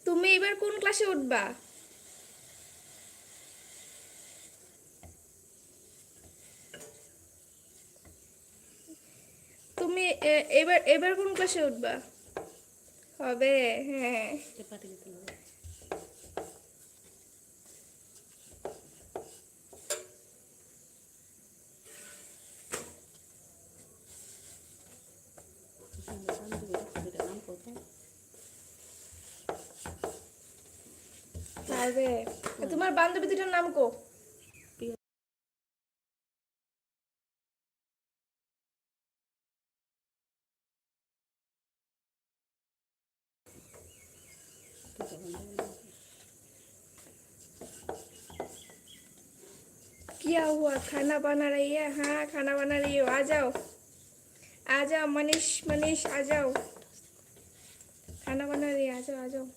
তুমি এবার কোন ক্লাসে উঠবা? তুমি এবার এবার কোন ক্লাসে উঠবা? হবে, হ্যাঁ। পারবে। তোমার বান্ধবী দুটার নাম কো? क्या हुआ? खाना बना रही है? हाँ खाना बना रही हो, आ जाओ आ जाओ। मनीष मनीष आ जाओ, खाना बना रही है, आ जाओ आ जाओ।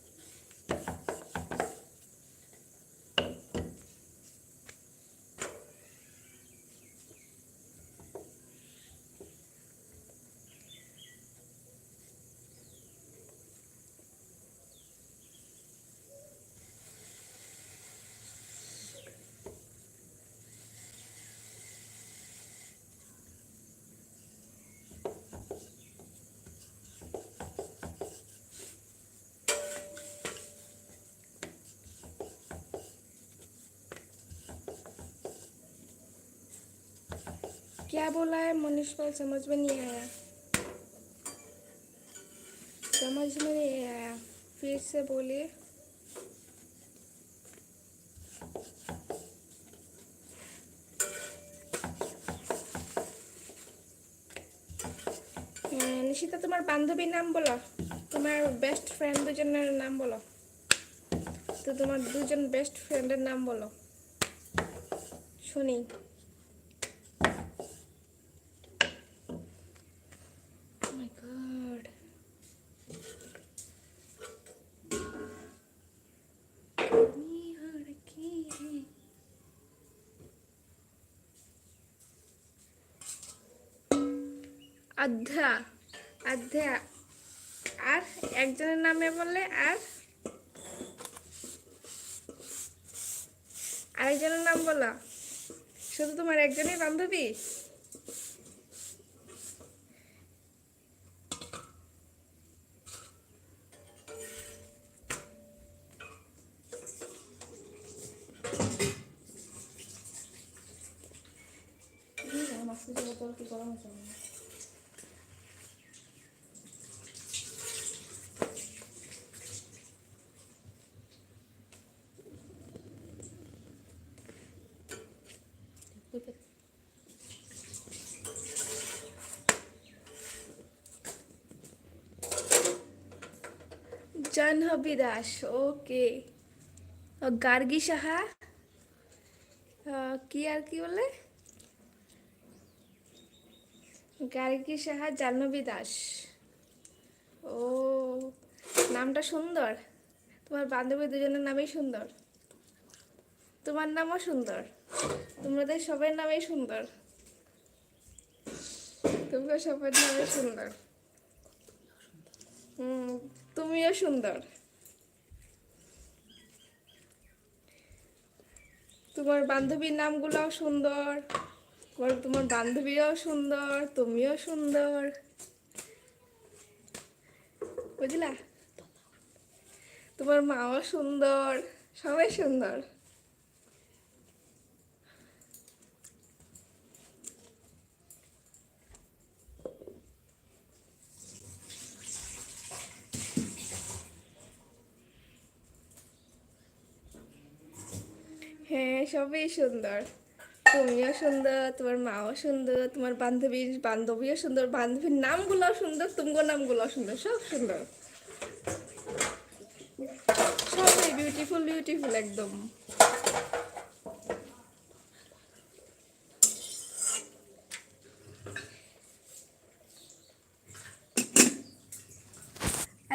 क्या बोला है मनीष को? समझ में नहीं आया, समझ में नहीं आया, फिर से बोलिए। নিশিতা তোমার বান্ধবীর নাম বলো, তোমার বেস্ট ফ্রেন্ড দুজনের নাম বলো। তো তোমার দুজন বেস্ট ফ্রেন্ডের নাম বলো শুনি। Oh my God. Adhya Adhya. আর একজনের নামে বললে, আর আরেকজনের নাম বলো। শুধু তোমার একজনই বান্ধবী? জাহ্নবী দাস, ওকে। গার্গী সাহা, কি আর কি বলে? গার্গী সাহা, জাহ্নবী দাস। ও, নামটা সুন্দর। তোমার বান্ধবী দুজনের নামই সুন্দর, তোমার নামও সুন্দর, তোমাদের সবার নামই সুন্দর, তোমরা সবার নামই সুন্দর। তুমিও সুন্দর, তোমার বান্ধবীর নামগুলোও সুন্দর, তোমার বান্ধবীও সুন্দর, তুমিও সুন্দর, বুঝলা? তোমার মাও সুন্দর, সবাই সুন্দর। হ্যাঁ সবই সুন্দর, তুমিও সুন্দর, তোমার মাও সুন্দর, তোমার বান্ধবীও সুন্দর, বান্ধবীর নামগুলো সুন্দর, তোমার নামগুলো সুন্দর, সব সুন্দর, সবই বিউটিফুল বিউটিফুল একদম।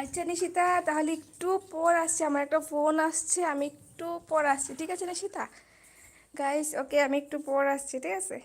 আচ্ছা নিশিতা, তাহলে একটু পর আসছে, আমার একটা ফোন আসছে, আমি একটু পর আসছি, ঠিক আছে নিশিতা? গাইস ওকে, আমি একটু পর আসছি, ঠিক আছে?